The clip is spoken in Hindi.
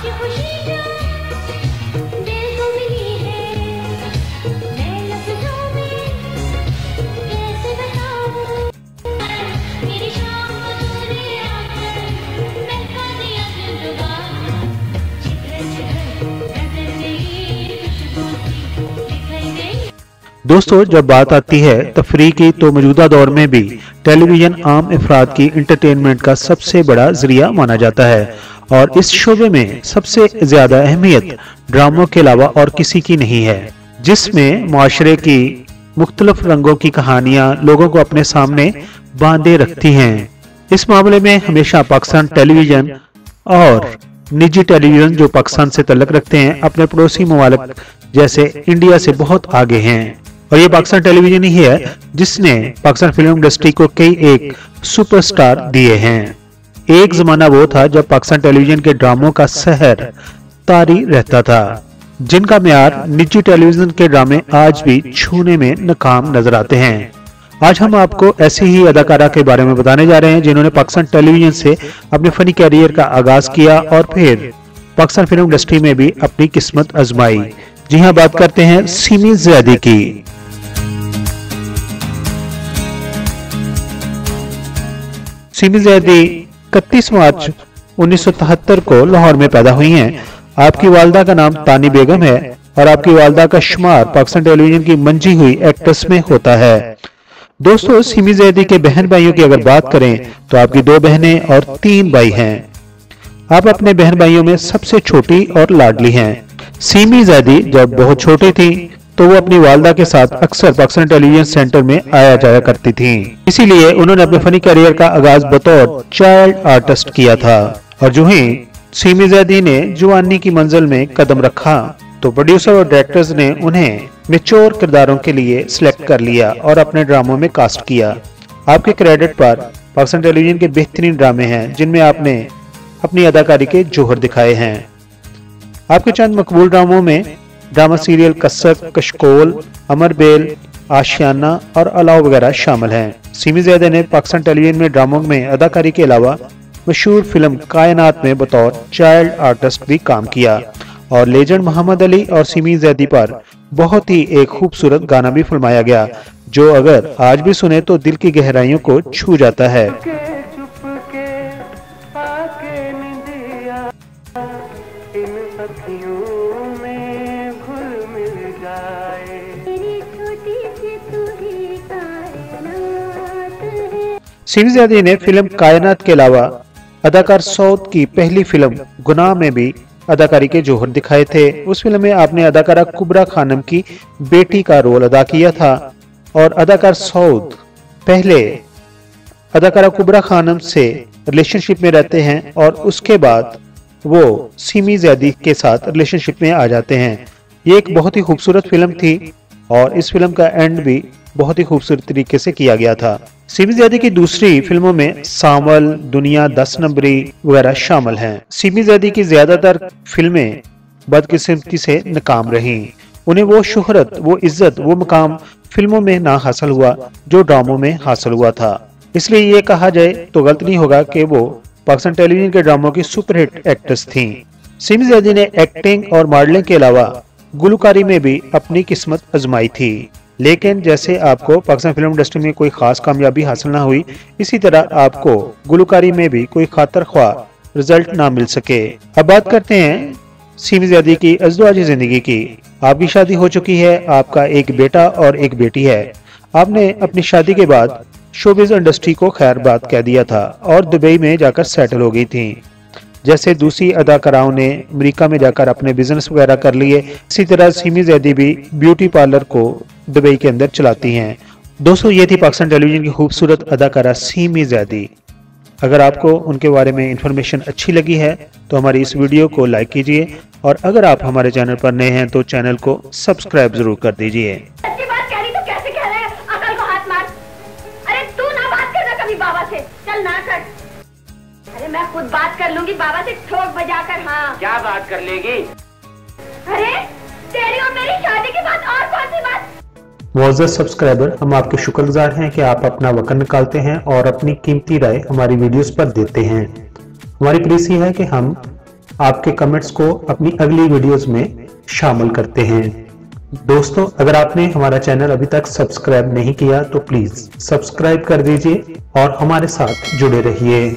दोस्तों, जब बात आती है तफरीह की तो मौजूदा दौर में भी टेलीविजन आम अफराद की इंटरटेनमेंट का सबसे बड़ा जरिया माना जाता है और इस शोबे में सबसे ज्यादा अहमियत ड्रामों के अलावा और किसी की नहीं है, जिसमें माशरे की मुख्तलिफ रंगों की कहानियां लोगों को अपने सामने बांधे रखती हैं। इस मामले में हमेशा पाकिस्तान टेलीविजन और निजी टेलीविजन जो पाकिस्तान से तल्लुक़ रखते हैं अपने पड़ोसी ममालिक जैसे इंडिया से बहुत आगे हैं और ये पाकिस्तान टेलीविजन ही है जिसने पाकिस्तान फिल्म इंडस्ट्री को कई एक सुपरस्टार दिए हैं। एक जमाना वो था जब पाकिस्तान टेलीविजन के ड्रामों का सहर तारी रहता था, जिनका म्यार निजी टेलीविजन के ड्रामे आज भी छूने में नाकाम नजर आते हैं। आज हम आपको ऐसी ही अदाकारा के बारे में बताने जा रहे हैं जिन्होंने पाकिस्तान टेलीविजन से अपने फनी कैरियर का आगाज किया और फिर पाकिस्तान फिल्म इंडस्ट्री में भी अपनी किस्मत आजमाई। जी हाँ, बात करते हैं सीमी ज़ैदी की। सीमी ज़ैदी 31 मार्च 1973 को लाहौर में पैदा हुई हैं। आपकी वालदा का नाम तानी बेगम है और आपकी वालदा का शुमार पाकिस्तान टेलीविजन की मंजी हुई एक्ट्रेस में होता है। दोस्तों, सीमी ज़ैदी के बहन भाइयों की अगर बात करें तो आपकी 2 बहनें और 3 भाई हैं। आप अपने बहन भाइयों में सबसे छोटी और लाडली हैं। सीमी ज़ैदी जब बहुत छोटी थी तो वो अपनी वालदा के साथ अक्सर पाकिस्तान टेलीविजन सेंटर में आया जाया करती थी, इसीलिए उन्होंने अपने फनी करियर का आगाज बतौर चाइल्ड आर्टिस्ट किया था और जो ही सीमी ज़ैदी ने जवानी की मंजिल में कदम रखा तो प्रोड्यूसर और डायरेक्टर्स ने उन्हें मैच्योर किरदारों के लिए सिलेक्ट कर लिया और अपने ड्रामों में कास्ट किया। आपके क्रेडिट पर पाकिस्तान टेलीविजन के बेहतरीन ड्रामे हैं जिनमें आपने अपनी अदाकारी के जोहर दिखाए हैं। आपके चंद मकबूल ड्रामों में ड्रामा सीरियल कसक, कशकोल, अमर बेल, आशियाना और अलाव वगैरह शामिल हैं। सीमी ज़ैदी ने पाकिस्तान टेलीविजन में ड्रामों में अदाकारी के अलावा मशहूर फिल्म कायनात में बतौर चाइल्ड आर्टिस्ट भी काम किया और लेजेंड मोहम्मद अली और सीमी ज़ैदी पर बहुत ही एक खूबसूरत गाना भी फिल्माया गया जो अगर आज भी सुने तो दिल की गहराइयों को छू जाता है। सीमी ज़ैदी ने फिल्म कायनात के अलावा अदाकार सऊद की पहली फिल्म गुनाह में भी अदाकारी के जोहर दिखाए थे। उस फिल्म में आपने अदाकारा कुबरा खानम की बेटी का रोल अदा किया था और अदाकार सऊद पहले अदाकारा कुबरा खानम से रिलेशनशिप में रहते हैं और उसके बाद वो सीमी ज़ैदी के साथ रिलेशनशिप में आ जाते हैं। ये एक बहुत ही खूबसूरत फिल्म थी और इस फिल्म का एंड भी बहुत ही खूबसूरत तरीके से किया गया था। सीमी ज़ैदी की दूसरी फिल्मों में सावल, दुनिया, 10 नंबरी वगैरह शामिल हैं। सीमी ज़ैदी की ज्यादातर फिल्में बदकिस्मती से नाकाम रहीं। उन्हें वो शोहरत, वो इज्जत, वो मुकाम फिल्मों में ना हासिल हुआ जो ड्रामों में हासिल हुआ था। इसलिए ये कहा जाए तो गलत नहीं होगा कि वो पाकिस्तान टेलीविजन के ड्रामों की सुपरहिट एक्ट्रेस थीं। सीमी ज़ैदी ने एक्टिंग और मॉडलिंग के अलावा गुलकारी में भी अपनी किस्मत आजमाई थी, लेकिन जैसे आपको पाकिस्तान फिल्म इंडस्ट्री में कोई खास कामयाबी हासिल ना हुई, इसी तरह आपको गुलकारी में भी कोई खातर ख्वाह रिजल्ट ना मिल सके। अब बात करते हैं सीमी ज़ैदी की अज़दवाजी जिंदगी की। आपकी शादी हो चुकी है, आपका एक बेटा और एक बेटी है। आपने अपनी शादी के बाद शोबिज़ इंडस्ट्री को खैर बात कह दिया था और दुबई में जाकर सेटल हो गई थी। जैसे दूसरी अदाकाराओं ने अमेरिका में जाकर अपने बिजनेस वगैरह कर लिए, इसी तरह सीमी ज़ैदी भी ब्यूटी पार्लर को दुबई के अंदर चलाती हैं। दोस्तों, ये थी पाकिस्तान टेलीविजन की खूबसूरत अदाकारा सीमी ज़ैदी। अगर आपको उनके बारे में इंफॉर्मेशन अच्छी लगी है तो हमारी इस वीडियो को लाइक कीजिए और अगर आप हमारे चैनल पर नए हैं तो चैनल को सब्सक्राइब जरूर कर दीजिए। अच्छी बात कह रही तो कैसे कह रहे हैं? अकल को हाथ मार। अरे तू ना बात करना कभी बाबा से, चल ना कर। अरे मैं खुद बात कर लूंगी बाबा से ठोक बजाकर। हाँ, क्या बात कर लेगी? अरे तेरी और मेरी शादी के बाद और कौन सी बात? मुअज़्ज़ज़ सब्सक्राइबर, हम आपके शुक्रगुजार हैं कि आप अपना वक्त निकालते हैं और अपनी कीमती राय हमारी वीडियोस पर देते हैं। हमारी प्लीज ये है कि हम आपके कमेंट्स को अपनी अगली वीडियोस में शामिल करते हैं। दोस्तों, अगर आपने हमारा चैनल अभी तक सब्सक्राइब नहीं किया तो प्लीज सब्सक्राइब कर दीजिए और हमारे साथ जुड़े रहिए।